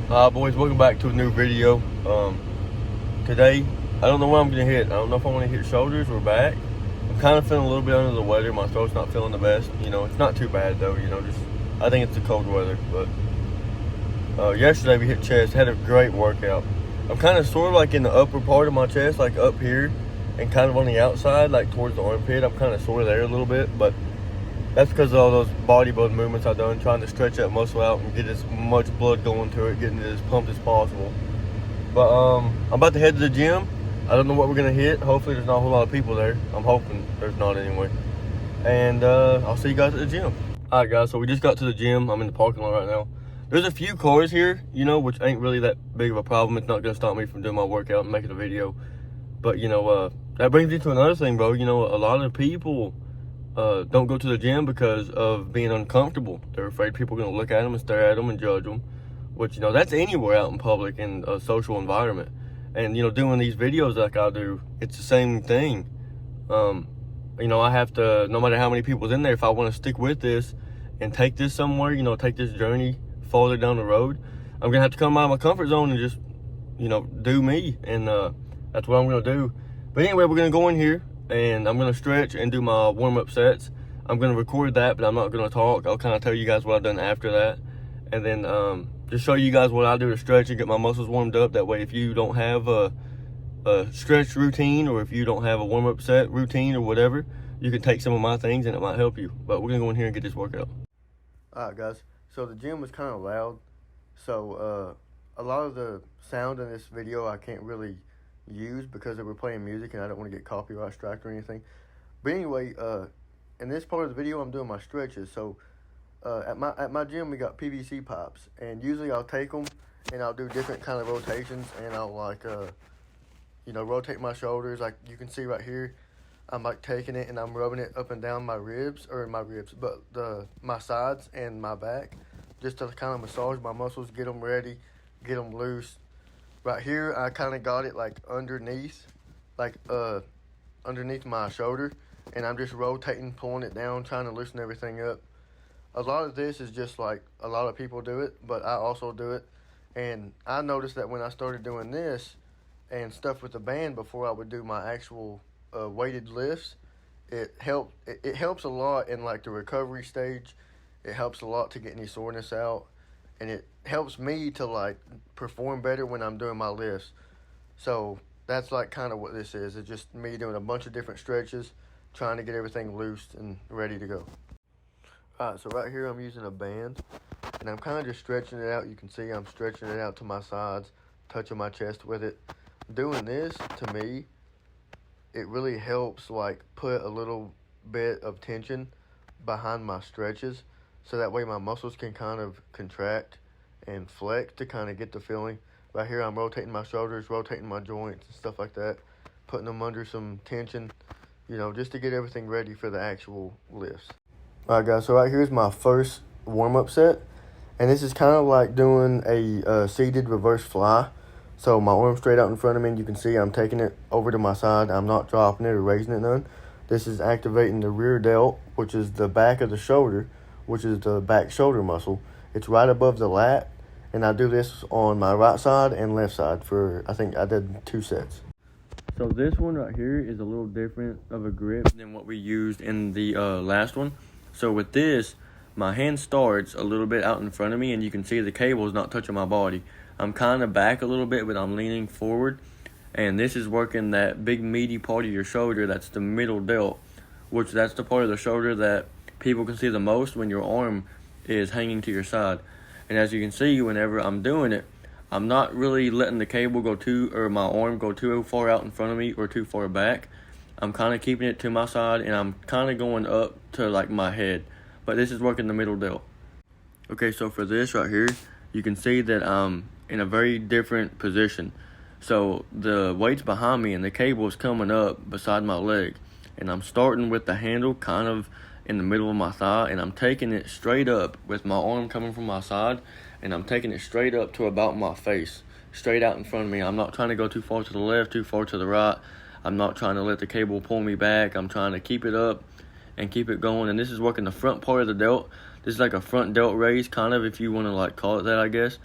Boys, welcome back to a new video. Today, I don't know what I'm going to hit. I don't know if I want to hit shoulders or back. I'm kind of feeling a little bit under the weather. My throat's not feeling the best. It's not too bad though. I think it's the cold weather. But yesterday we hit chest, had a great workout. I'm kind of sort of like in the upper part of my chest, like up here, and kind of on the outside, like towards the armpit. I'm kind of sort of there a little bit, but that's because of all those bodybuilding movements I've done, trying to stretch that muscle out and get as much blood going to it, getting it as pumped as possible. But I'm about to head to the gym. I don't know what we're going to hit. Hopefully there's not a whole lot of people there. I'm hoping there's not anyway. And I'll see you guys at the gym. All right, guys, so we just got to the gym. I'm in the parking lot right now. There's a few cars here, which ain't really that big of a problem. It's not going to stop me from doing my workout and making a video. But, that brings me to another thing, bro. A lot of people don't go to the gym because of being uncomfortable. They're afraid people are going to look at them and stare at them and judge them, which, that's anywhere out in public in a social environment. And, doing these videos like I do, it's the same thing. I have to, no matter how many people's in there, if I want to stick with this and take this somewhere, take this journey farther down the road, I'm going to have to come out of my comfort zone and just, do me. And that's what I'm going to do. But anyway, we're going to go in here and I'm going to stretch and do my warm-up sets. I'm going to record that, but I'm not going to talk. I'll kind of tell you guys what I've done after that. And then just show you guys what I do to stretch and get my muscles warmed up. That way, if you don't have a stretch routine, or if you don't have a warm-up set routine or whatever, you can take some of my things and it might help you. But we're going to go in here and get this workout. All right, guys. So the gym was kind of loud. So a lot of the sound in this video I can't really use because they were playing music and I don't want to get copyright strike or anything. But anyway, in this part of the video I'm doing my stretches. So at my gym we got PVC pipes, and usually I'll take them and I'll do different kind of rotations, and I'll like rotate my shoulders. Like you can see right here, I'm like taking it and I'm rubbing it up and down my ribs, but my sides and my back, just to kind of massage my muscles, get them ready, get them loose. Right here, I kind of got it like underneath my shoulder, and I'm just rotating, pulling it down, trying to loosen everything up. A lot of this is just like a lot of people do it, but I also do it. And I noticed that when I started doing this and stuff with the band before I would do my actual weighted lifts, it helps a lot in like the recovery stage. It helps a lot to get any soreness out. And it helps me to like perform better when I'm doing my lifts. So that's like kind of what this is. It's just me doing a bunch of different stretches, trying to get everything loose and ready to go. All right, so right here I'm using a band, and I'm kind of just stretching it out. You can see I'm stretching it out to my sides, touching my chest with it. Doing this, to me, it really helps like put a little bit of tension behind my stretches, so that way my muscles can kind of contract and flex to kind of get the feeling. Right here I'm rotating my shoulders, rotating my joints and stuff like that, putting them under some tension, just to get everything ready for the actual lifts. Alright guys, so right here's my first warm-up set, and this is kind of like doing a seated reverse fly. So my arm straight out in front of me, and you can see I'm taking it over to my side. I'm not dropping it or raising it none. This is activating the rear delt, which is the back of the shoulder, which is the back shoulder muscle. It's right above the lat, and I do this on my right side and left side for, I think I did 2 sets. So this one right here is a little different of a grip than what we used in the last one. So with this, my hand starts a little bit out in front of me, and you can see the cable is not touching my body. I'm kind of back a little bit, but I'm leaning forward, and this is working that big meaty part of your shoulder. That's the middle delt, which that's the part of the shoulder that people can see the most when your arm is hanging to your side. And as you can see, whenever I'm doing it, I'm not really letting the cable my arm go too far out in front of me or too far back. I'm kind of keeping it to my side, and I'm kind of going up to like my head. But this is working the middle delt. Okay, so for this right here, you can see that I'm in a very different position. So the weight's behind me and the cable is coming up beside my leg. And I'm starting with the handle kind of in the middle of my thigh, and I'm taking it straight up with my arm coming from my side, and I'm taking it straight up to about my face, straight out in front of me. I'm not trying to go too far to the left, too far to the right. I'm not trying to let the cable pull me back. I'm trying to keep it up and keep it going. And this is working the front part of the delt. This is like a front delt raise, kind of, if you want to like call it that, I guess.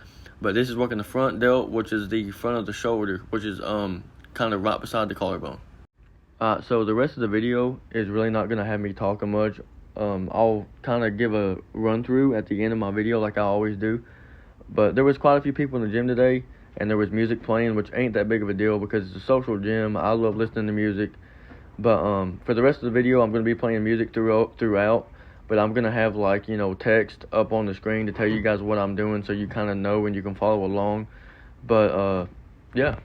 But this is working the front delt, which is the front of the shoulder, which is kind of right beside the collarbone. So the rest of the video is really not going to have me talking much. I'll kind of give a run through at the end of my video like I always do. But there was quite a few people in the gym today, and there was music playing, which ain't that big of a deal because it's a social gym. I love listening to music. But for the rest of the video, I'm going to be playing music throughout. But I'm going to have, like, you know, text up on the screen to tell you guys what I'm doing so you kind of know and you can follow along. But, yeah.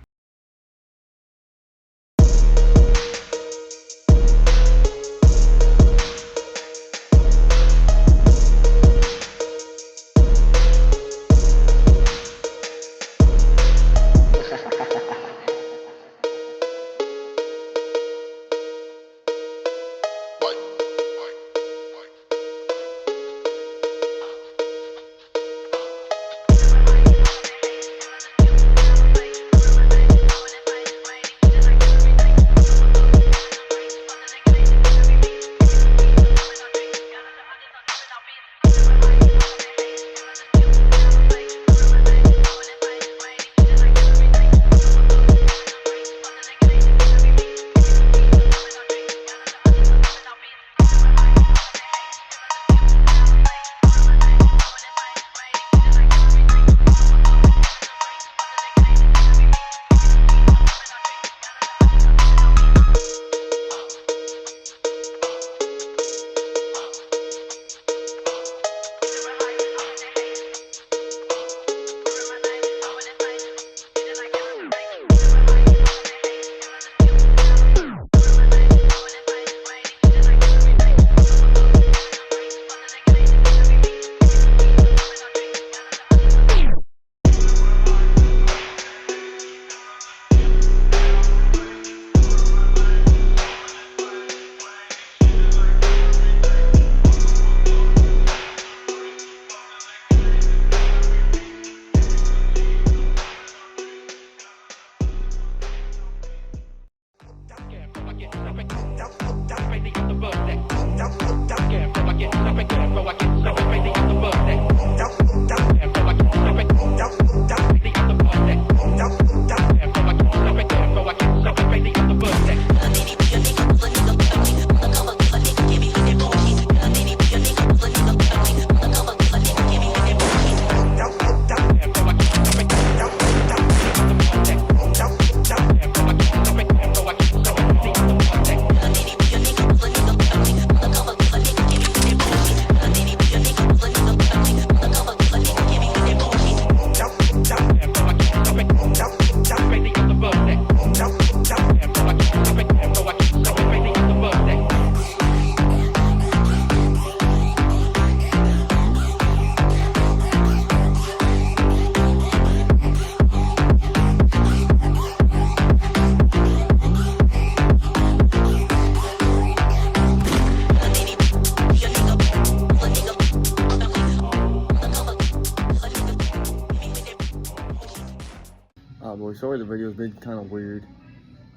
Boys, sorry the video's been kind of weird.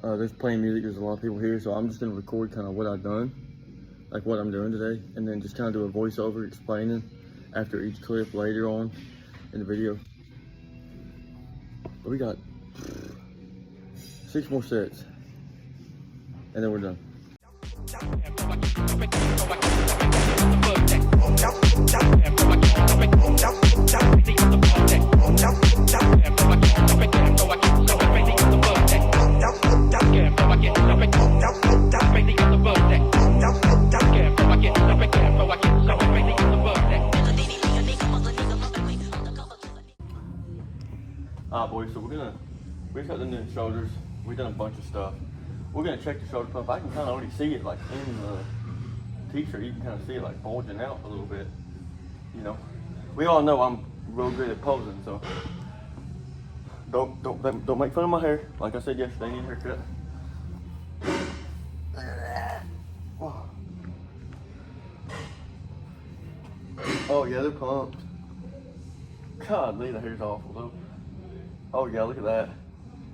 There's playing music, there's a lot of people here, so I'm just gonna record kind of what I've done, like what I'm doing today, and then just kind of do a voiceover explaining after each clip later on in the video. But we got 6 more sets, and then we're done. Alright boys, so we just got done doing shoulders. We've done a bunch of stuff. We're gonna check the shoulder pump. I can kind of already see it like in the t-shirt. You can kind of see it like bulging out a little bit. You know, we all know I'm real good at posing, so don't make fun of my hair. Like I said yesterday, I need a haircut. Oh yeah, they're pumped. God, the hair's awful though. Oh yeah, look at that.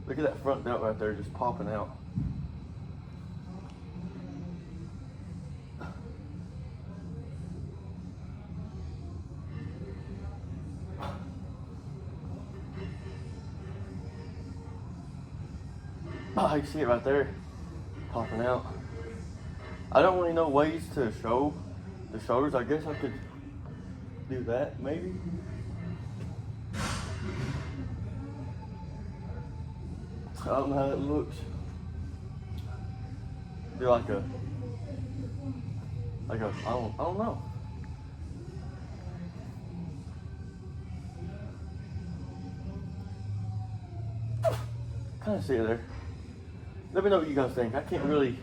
Look at that front delt right there just popping out. Oh, you see it right there, popping out. I don't really know ways to show the shoulders. I guess I could do that, maybe. I don't know how it looks. Do like a, I don't know. Kind of see it there. Let me know what you guys think. I can't really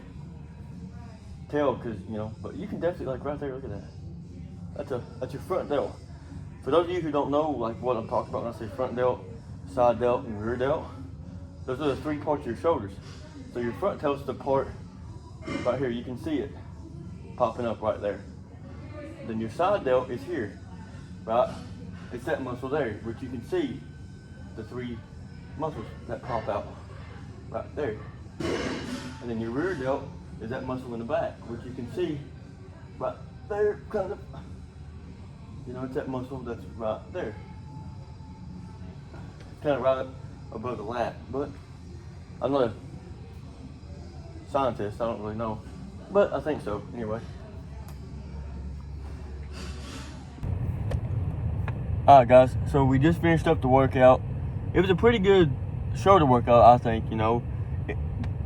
tell because, you know, but you can definitely, like right there, look at that. That's your front delt. For those of you who don't know like what I'm talking about when I say front delt, side delt, and rear delt, those are the three parts of your shoulders. So your front delt's the part right here. You can see it popping up right there. Then your side delt is here, right? It's that muscle there, which you can see the three muscles that pop out right there. And then your rear delt is that muscle in the back, which you can see right there, kind of. You know, it's that muscle that's right there. Kind of right up above the lat, but I'm not a scientist, I don't really know. But I think so, anyway. Alright guys, so we just finished up the workout. It was a pretty good shoulder workout, I think, you know.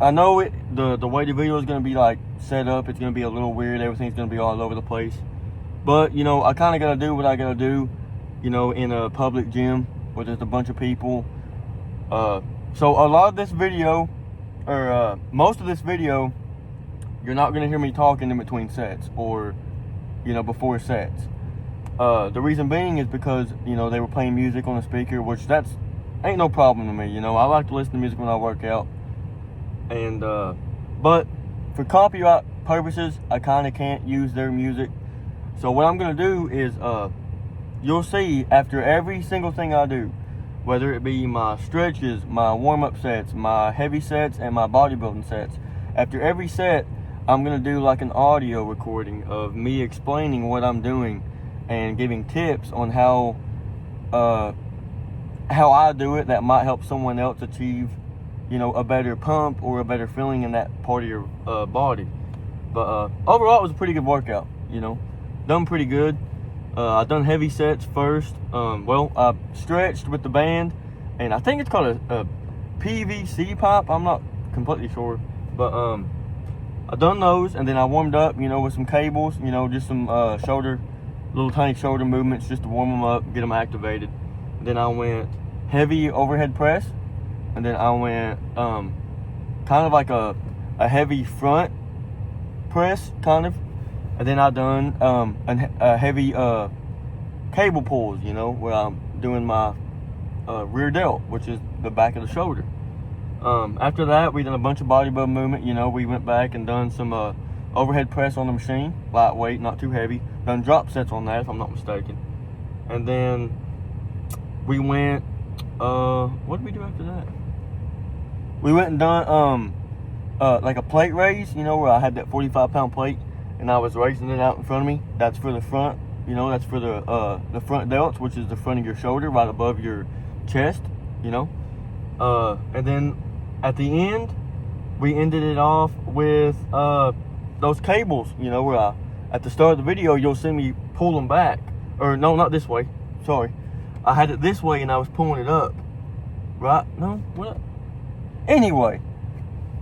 I know the way the video is going to be like set up, it's going to be a little weird, everything's going to be all over the place. But, you know, I kind of got to do what I got to do, you know, in a public gym where there's a bunch of people. So a lot of this video, or most of this video, you're not going to hear me talking in between sets or, you know, before sets. The reason being is because, you know, they were playing music on the speaker, which that's ain't no problem to me, you know. I like to listen to music when I work out. And, but for copyright purposes, I kind of can't use their music. So what I'm going to do is, you'll see after every single thing I do, whether it be my stretches, my warm-up sets, my heavy sets, and my bodybuilding sets, after every set, I'm going to do like an audio recording of me explaining what I'm doing and giving tips on how I do it that might help someone else achieve, you know, a better pump or a better feeling in that part of your body. But overall, it was a pretty good workout, you know. Done pretty good. I done heavy sets first. Well, I stretched with the band, and I think it's called a PVC pipe. I'm not completely sure, but I done those, and then I warmed up, you know, with some cables, you know, just some little tiny shoulder movements just to warm them up, get them activated. And then I went heavy overhead press, and then I went kind of like a heavy front press, kind of. And then I done a heavy cable pulls, you know, where I'm doing my rear delt, which is the back of the shoulder. After that, we done a bunch of bodybuilding movement. You know, we went back and done some overhead press on the machine, lightweight, not too heavy. Done drop sets on that, if I'm not mistaken. And then we went, what did we do after that? We went and done like a plate raise, you know, where I had that 45-pound plate and I was raising it out in front of me. That's for the front, you know, that's for the front delts, which is the front of your shoulder, right above your chest, you know. And then at the end, we ended it off with those cables, you know, where at the start of the video, you'll see me pull them back. Or no, not this way, sorry. I had it this way and I was pulling it up. Right? No? What? Anyway,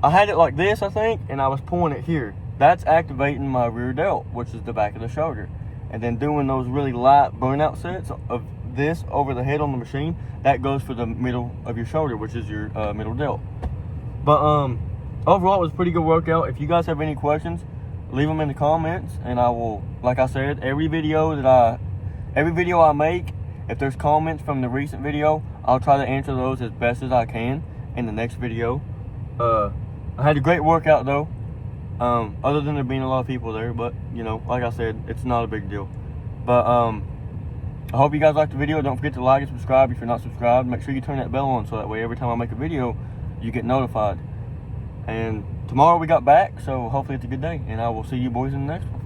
I had it like this, I think, and I was pulling it here. That's activating my rear delt, which is the back of the shoulder. And then doing those really light burnout sets of this over the head on the machine, that goes for the middle of your shoulder, which is your middle delt. But overall, it was a pretty good workout. If you guys have any questions, leave them in the comments, and I will, like I said, every video I make, if there's comments from the recent video, I'll try to answer those as best as I can in the next video. I had a great workout though, other than there being a lot of people there, but you know, like I said, it's not a big deal. But I hope you guys liked the video. Don't forget to like and subscribe if you're not subscribed. Make sure you turn that bell on so that way every time I make a video, you get notified. And tomorrow we got back, so hopefully it's a good day, and I will see you boys in the next one.